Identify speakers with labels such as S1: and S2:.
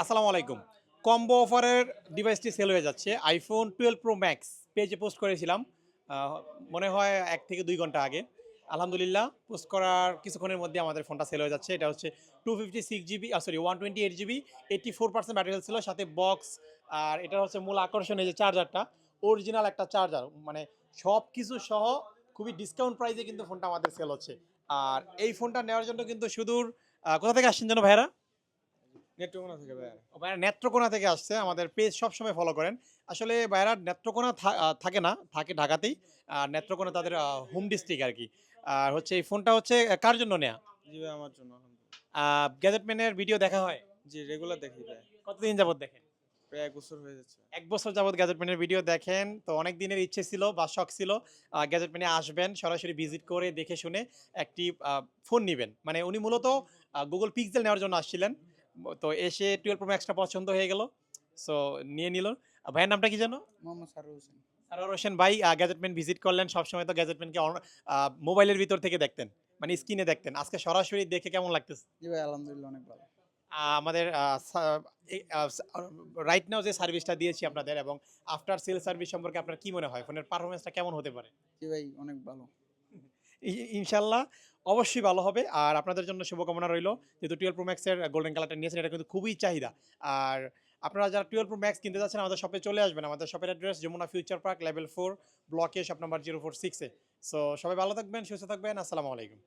S1: আসসালামু আলাইকুম। কম্বো অফারের ডিভাইসটি সেল হয়ে যাচ্ছে। iPhone 12 Pro Max পেজে পোস্ট করেছিলাম। আ মনে হয় ১ থেকে ২ ঘন্টা আগে। আলহামদুলিল্লাহ পোস্ট করার কিছুক্ষণের মধ্যে আমাদের ফোনটা সেল হয়ে যাচ্ছে। এটা হচ্ছে 256 জিবি 128 জিবি 84% ব্যাটারি হেলথ ছিল। সাথে বক্স আর এটা হচ্ছে মূল আকর্ষণ এই যে চার্জারটা, অরিজিনাল একটা চার্জার। মানে সবকিছু সহ খুবই ডিসকাউন্ট প্রাইসে কিন্তু ফোনটা আমাদের সেল হচ্ছে। আর এই ফোনটা নেওয়ার জন্য কিন্তু সুদূর কোথা থেকে আসছেন যেন ভাইয়ারা?
S2: নেত্রকোনা থেকে ভাইয়া।
S1: ও ভাইয়া নেত্রকোনা থেকে আসছে। আমাদের পেজ সবসময় ফলো করেন। আসলে ভাইয়ারা নেত্রকোনা থাকে না, থাকে ঢাকাতেই। আর নেত্রকোনা তাদের হোম ডিস্ট্রিক্ট আরকি। আর হচ্ছে এই ফোনটা হচ্ছে কার জন্য নেয়া?
S2: জি ভাই, আমার জন্য আলহামদুলিল্লাহ।
S1: গ্যাজেটম্যানের ভিডিও দেখা হয়?
S2: জি, রেগুলার দেখি ভাই।
S1: কতদিন যাবত দেখেন?
S2: প্রায় ১ বছর হয়ে যাচ্ছে।
S1: ১ বছর যাবত গ্যাজেটম্যানের ভিডিও দেখেন। তো অনেক দিনের ইচ্ছে ছিল বা শখ ছিল গ্যাজেটম্যানে আসবেন, সরাসরি ভিজিট করে দেখে শুনে একটি ফোন নিবেন। মানে উনি মূলত Google Pixel নেওয়ার জন্য আসছিলেন। তো এসে 12 Pro Max টা পছন্দ হয়ে গেল। সো নিয়ে নিল। ভাইয়ের নামটা কি যেন?
S2: মোহাম্মদ সারোয়ার হোসেন।
S1: সারোয়ার হোসেন ভাই গ্যাজেটম্যান ভিজিট করলেন। সবসময় তো গ্যাজেটম্যানকে মোবাইলের ভিতর থেকে দেখতেন। মানে স্ক্রিনে দেখতেন। আজকে সরাসরি দেখে কেমন লাগতেছে?
S2: জি ভাই, আলহামদুলিল্লাহ অনেক ভালো।
S1: আমাদের এই রাইট নাও যে সার্ভিসটা দিয়েছি আপনাদের এবং আফটার সেল সার্ভিস সম্পর্কে আপনার কি মনে হয়? ফোনের পারফরম্যান্সটা কেমন হতে পারে?
S2: জি ভাই, অনেক ভালো।
S1: ইনশাআল্লাহ অবশ্যই ভালো হবে। আর আপনাদের জন্য শুভকামনা রইলো। যেহেতু 12 Pro Max এর গোল্ডেন কালারটা নিয়েছেন এটা কিন্তু খুবই চাহিদা। আর আপনারা যারা 12 Pro Max কিনতে যাচ্ছেন আমাদের শপে চলে আসবেন। আমাদের শপের address Jamuna future park level 4 ব্লকে শপ নাম্বার 046 এ। সো সবাই ভালো থাকবেন, সুস্থ থাকবেন। আসসালামু আলাইকুম।